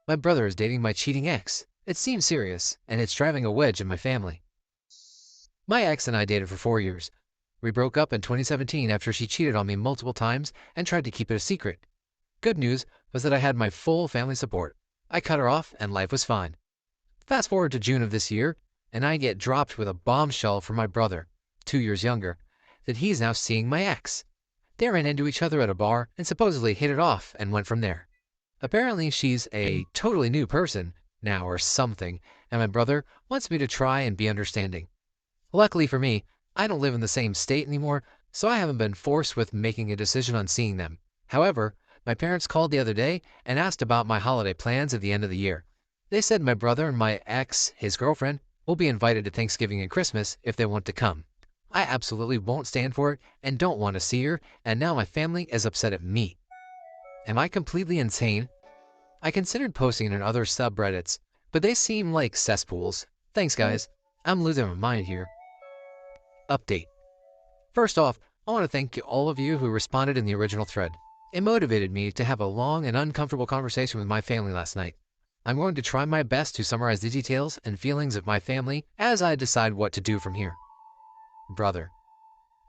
My brother is dating my cheating ex. It seems serious, and it's driving a wedge in my family. My ex and I dated for 4 years. We broke up in 2017 after she cheated on me multiple times and tried to keep it a secret. Good news was that I had my full family support. I cut her off and life was fine. Fast forward to June of this year, and I get dropped with a bombshell from my brother, 2 years younger, that he's now seeing my ex. They ran into each other at a bar and supposedly hit it off and went from there. Apparently she's a totally new person now or something, and my brother wants me to try and be understanding. Luckily for me, I don't live in the same state anymore, so I haven't been forced with making a decision on seeing them. However, my parents called the other day and asked about my holiday plans at the end of the year. They said my brother and my ex, his girlfriend, will be invited to Thanksgiving and Christmas if they want to come. I absolutely won't stand for it and don't want to see her, and now my family is upset at me. Am I completely insane? I considered posting in other subreddits, but they seem like cesspools. Thanks guys, I'm losing my mind here. Update. First off, I want to thank all of you who responded in the original thread. It motivated me to have a long and uncomfortable conversation with my family last night. I'm going to try my best to summarize the details and feelings of my family as I decide what to do from here. Brother.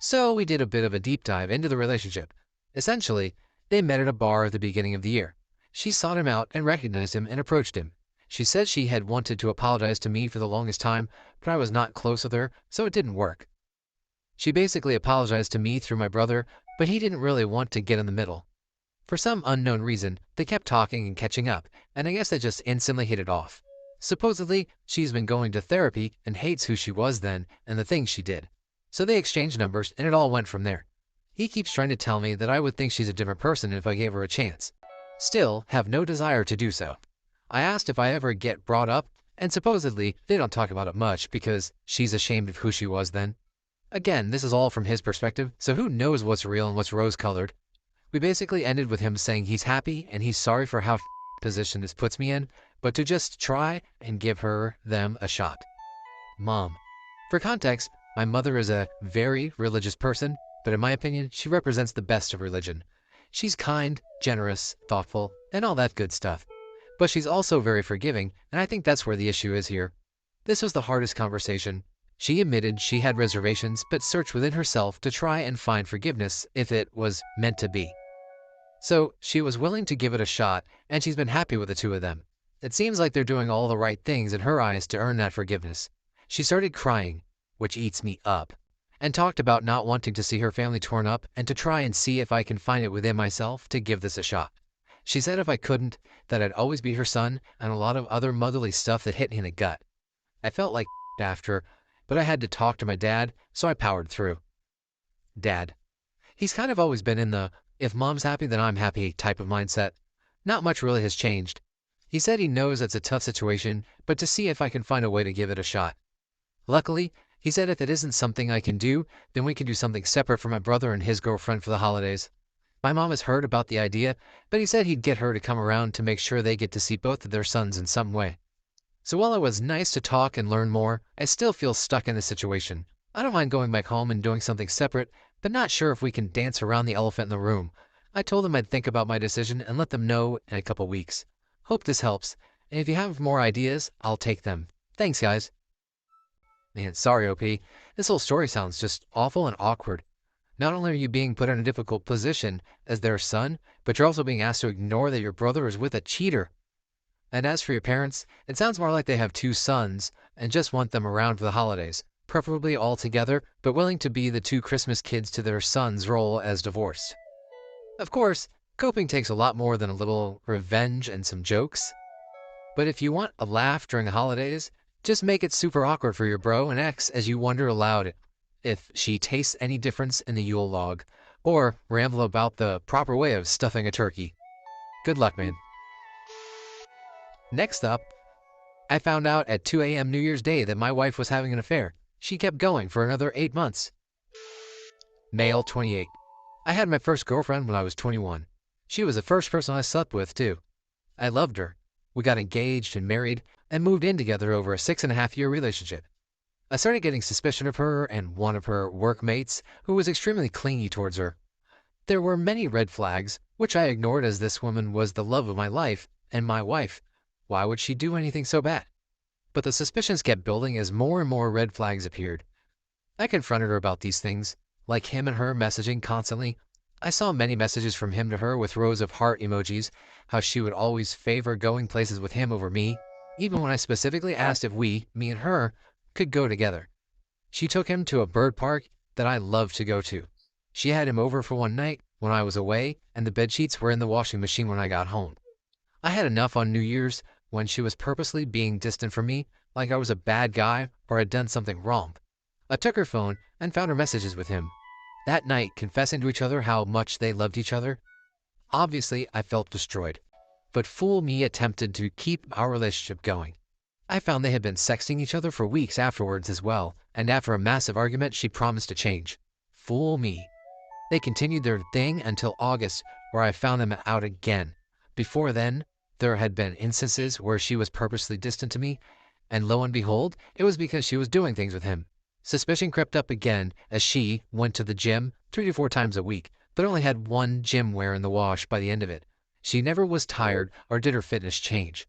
So we did a bit of a deep dive into the relationship. Essentially, they met at a bar at the beginning of the year. She sought him out and recognized him and approached him. She said she had wanted to apologize to me for the longest time, but I was not close with her, so it didn't work. She basically apologized to me through my brother, but he didn't really want to get in the middle. For some unknown reason, they kept talking and catching up, and I guess they just instantly hit it off. Supposedly, she's been going to therapy and hates who she was then and the things she did. So they exchanged numbers and it all went from there. He keeps trying to tell me that I would think she's a different person if I gave her a chance. Still, have no desire to do so. I asked if I ever get brought up, and supposedly they don't talk about it much because she's ashamed of who she was then. Again, this is all from his perspective, so who knows what's real and what's rose-colored. We basically ended with him saying he's happy and he's sorry for how position this puts me in, but to just try and give them a shot. Mom. For context, my mother is a very religious person, but in my opinion, she represents the best of religion. She's kind, generous, thoughtful, and all that good stuff. But she's also very forgiving, and I think that's where the issue is here. This was the hardest conversation. She admitted she had reservations, but searched within herself to try and find forgiveness if it was meant to be. So she was willing to give it a shot, and she's been happy with the two of them. It seems like they're doing all the right things in her eyes to earn that forgiveness. She started crying, which eats me up, and talked about not wanting to see her family torn up and to try and see if I can find it within myself to give this a shot. She said if I couldn't, that I'd always be her son and a lot of other motherly stuff that hit me in the gut. I felt like after, but I had to talk to my dad, so I powered through. Dad. He's kind of always been in the if mom's happy then I'm happy type of mindset. Not much really has changed. He said he knows it's a tough situation, but to see if I can find a way to give it a shot. Luckily, he said if it isn't something I can do, then we can do something separate for my brother and his girlfriend for the holidays. My mom has heard about the idea, but he said he'd get her to come around to make sure they get to see both of their sons in some way. So while it was nice to talk and learn more, I still feel stuck in this situation. I don't mind going back home and doing something separate, but not sure if we can dance around the elephant in the room. I told them I'd think about my decision and let them know in a couple weeks. Hope this helps, and if you have more ideas, I'll take them. Thanks, guys. Man, sorry, OP. This whole story sounds just awful and awkward. Not only are you being put in a difficult position as their son, but you're also being asked to ignore that your brother is with a cheater. And as for your parents, it sounds more like they have two sons and just want them around for the holidays, preferably all together, but willing to be the two Christmas kids to their son's role as divorced. Of course, coping takes a lot more than a little revenge and some jokes. But if you want a laugh during the holidays, just make it super awkward for your bro and ex as you wonder aloud if she tastes any difference in the Yule log, or ramble about the proper way of stuffing a turkey. Good luck, man. Next up, I found out at 2 a.m. New Year's Day that my wife was having an affair. She kept going for another 8 months. Male, 28. I had my first girlfriend when I was 21. She was the first person I slept with, too. I loved her. We got engaged and married and moved in together over a 6.5-year relationship. I started getting suspicion of her and one of her workmates who was extremely clingy towards her. There were many red flags, which I ignored as this woman was the love of my life and my wife. Why would she do anything so bad? But the suspicions kept building as more and more red flags appeared. I confronted her about these things, like him and her messaging constantly. I saw many messages from him to her with rows of heart emojis, how she would always favor going places with him over me, even when I specifically asked if we, me and her, could go together. She took him to a bird park that I loved to go to. She had him over for one night when I was away, and the bedsheets were in the washing machine when I got home. I had enough on New Year's when she was purposely being distant from me, like I was a bad guy or had done something wrong. I took her phone and found her messages with him. That night, confessing to each other how much they loved each other. Obviously, I felt destroyed. But fool me attempted to keep our relationship going. I found they had been sexting each other for weeks afterwards as well, and after a massive argument, she promised to change. Fool me. They continued their thing until August, where I found them out again. Before then, there had been instances where she was purposely distant to me, and lo and behold, it was because she was doing things with him. Suspicion crept up again as she went to the gym 3 to 4 times a week, but only had one gym wear in the wash by the end of it. She never was tired or did her fitness change.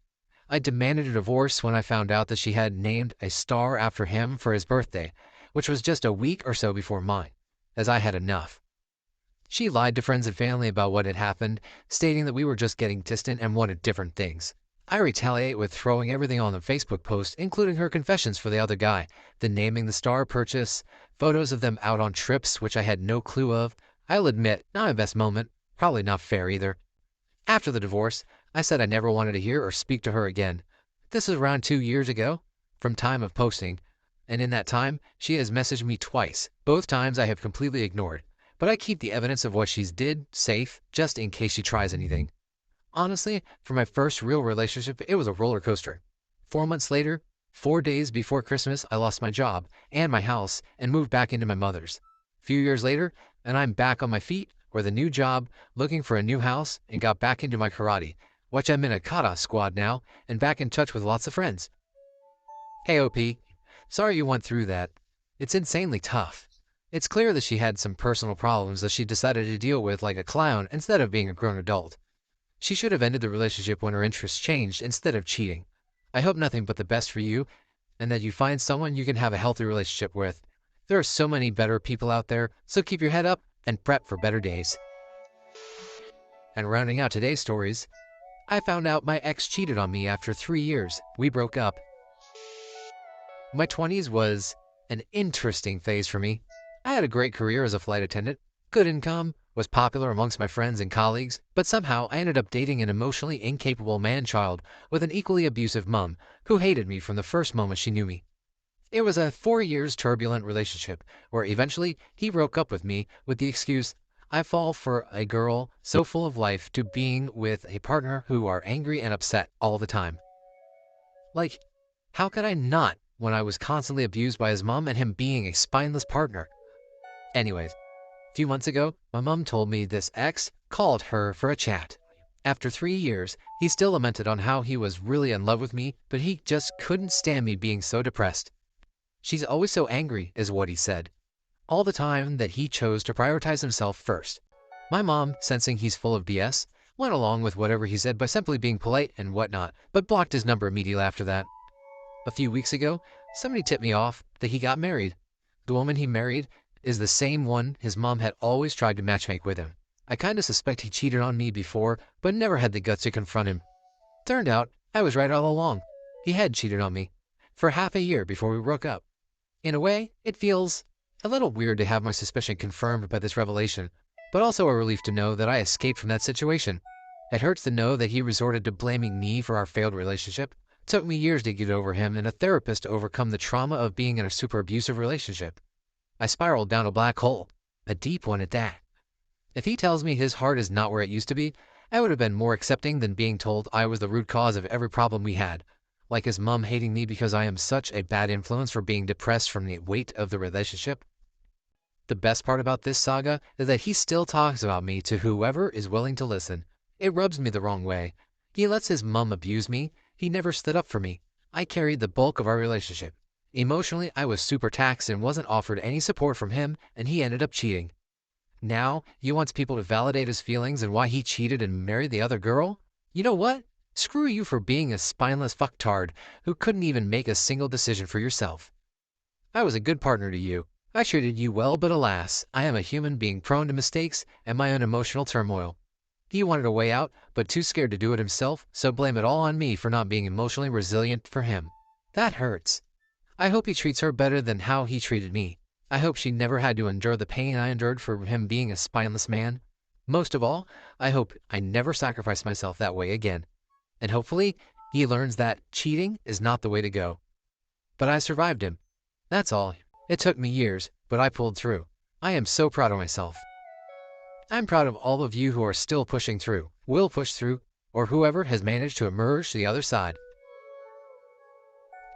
I demanded a divorce when I found out that she had named a star after him for his birthday, which was just a week or so before mine, as I had enough. She lied to friends and family about what had happened, stating that we were just getting distant and wanted different things. I retaliate with throwing everything on the Facebook post, including her confessions for the other guy, the naming the star purchase, photos of them out on trips which I had no clue of. I'll admit, not my best moment, probably not fair either. After the divorce, I said I never wanted to hear or speak to her again. This is around 2 years ago, from time of posting, and in that time, she has messaged me twice. Both times I have completely ignored, but I keep the evidence of what she's did safe, just in case she tries anything. Honestly, for my first real relationship, it was a roller coaster. 4 months later, 4 days before Christmas, I lost my job and my house and moved back into my mother's. A few years later, and I'm back on my feet with a new job, looking for a new house, and got back into my karate, which I'm in a kata squad now, and back in touch with lots of friends. Hey OP, sorry you went through that. It's insanely tough. It's clear that she had some personal problems that she decided to deal with like a clown instead of being a grown adult. She should have ended the relationship when her interests changed instead of cheating. I hope nothing but the best for you, and that you find someone you can have a healthy relationship with. There are so many better people out there, so keep your head up and prep for better days. And rounding out today's stories, I found out my ex cheated on me after 3 years. We broke up. My 20s was an interesting phase for me. I had a great career as a flight attendant, good income, was popular amongst my friends and colleagues, but somehow I ended up dating an emotionally incapable man-child with an equally abusive mom who hated me from the first moment she knew me. It was a 4 years turbulent relationship where eventually he broke up with me with the excuse, I fall for a girl so full of life to being with a partner who are angry and upset all the time. Like, how could I not when I was constantly abused by his mom and him being a spineless partner? Anyways, a few months ago, my mom told me this ex called her for a chat. After 3 years, he still lamented on how he was really in love with me, but he just couldn't stand me being so depressed. She's always so angry, is what he said. All the time that he chose to prioritize himself first. My mom, sensing he's full of BS, went along with whatever he said by simply being polite and whatnot, but blocked his number immediately after that. A few weeks ago, somebody tipped me off that he got married. The woman he married is the same one his mom had always tried to matchmake with him. I kinda suspect he cheated on me before, but never had the guts to confront him. Turned out, I was right all along. He had cheated on me. For half a year before we broke up. In a way, it feels a little weird to have my suspicion confirmed by this revelation, but also a relief to know that I escaped from that situation. It hurts to know that he resorted to blaming me for our failed relationship. It took me years to get over him and a therapist to overcome the trauma of being in a super abusive relationship. I spiraled down a black hole, a deep one at that. If he tells me his heart is not where it used to be, I would have been more accepting than being told I was the root cause of every problem we had, like his mom hating me because I am such a bad influence for being depressed from the weight of the relationship. The best part about this saga is that he still talks about me to whoever is willing to listen. It rubs me the wrong way. He lets his mom abuse me. He never stood up for me. I carried the bulk of our relationship. Emotionally, I was super taxed and wasn't offered any support from him, and he ended up cheating. Now, he wants people to validate his feelings and why he cheated and married the other girl? You know what? Screw you for being a spineless fucktard who couldn't even make a single decision for yourself. I was a good partner to you. I treated you well, but alas, I am a human being prone to mistakes and my own emotional turmoil. He wanted a way out, but too scared to do it himself, so blame it all on me for not being emotionally resilient for him. That hurts. I hope he treats her better than how he treated me. I hope she never had to endure the pain I endured for him being a spineless man. Most of all, I hope I never sacrifice myself that way again. And hopefully, he learns that cheating is not the way to go. But I survived him. That's all. It took me years, but I pulled through. I am so proud of myself. I'm proud of all of you who are still pushing through, will push through, or whoever has managed to emerge to the other side.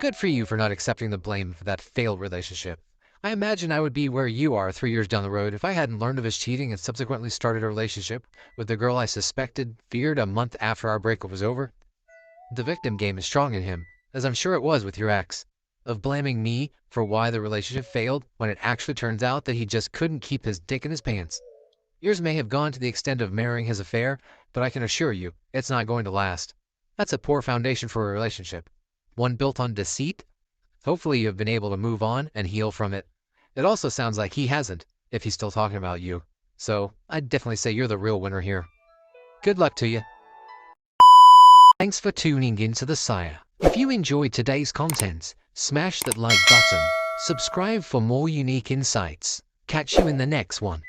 Good for you for not accepting the blame for that failed relationship. I imagine I would be where you are 3 years down the road if I hadn't learned of his cheating and subsequently started a relationship with the girl I feared a month after our breakup was over. The victim game is strong in him, as I'm sure it was with your ex, of blaming me for why the relationship failed when it actually turns out that he just couldn't keep his dick in his pants. Yours may have gone to the extent of marrying his affair, but I can assure you, it's not going to last. That's a poor foundation for a relationship. One built on deceit? Hopefully you have been able to move on and heal from it. It also sounds like he hasn't, if he's still talking about you. So, I'd definitely say you're the real winner here. Good luck to you. Thanks for tuning in to The Sire. If you enjoyed today's content, smash that like button. Subscribe for more unique insights. Catch you in the next one.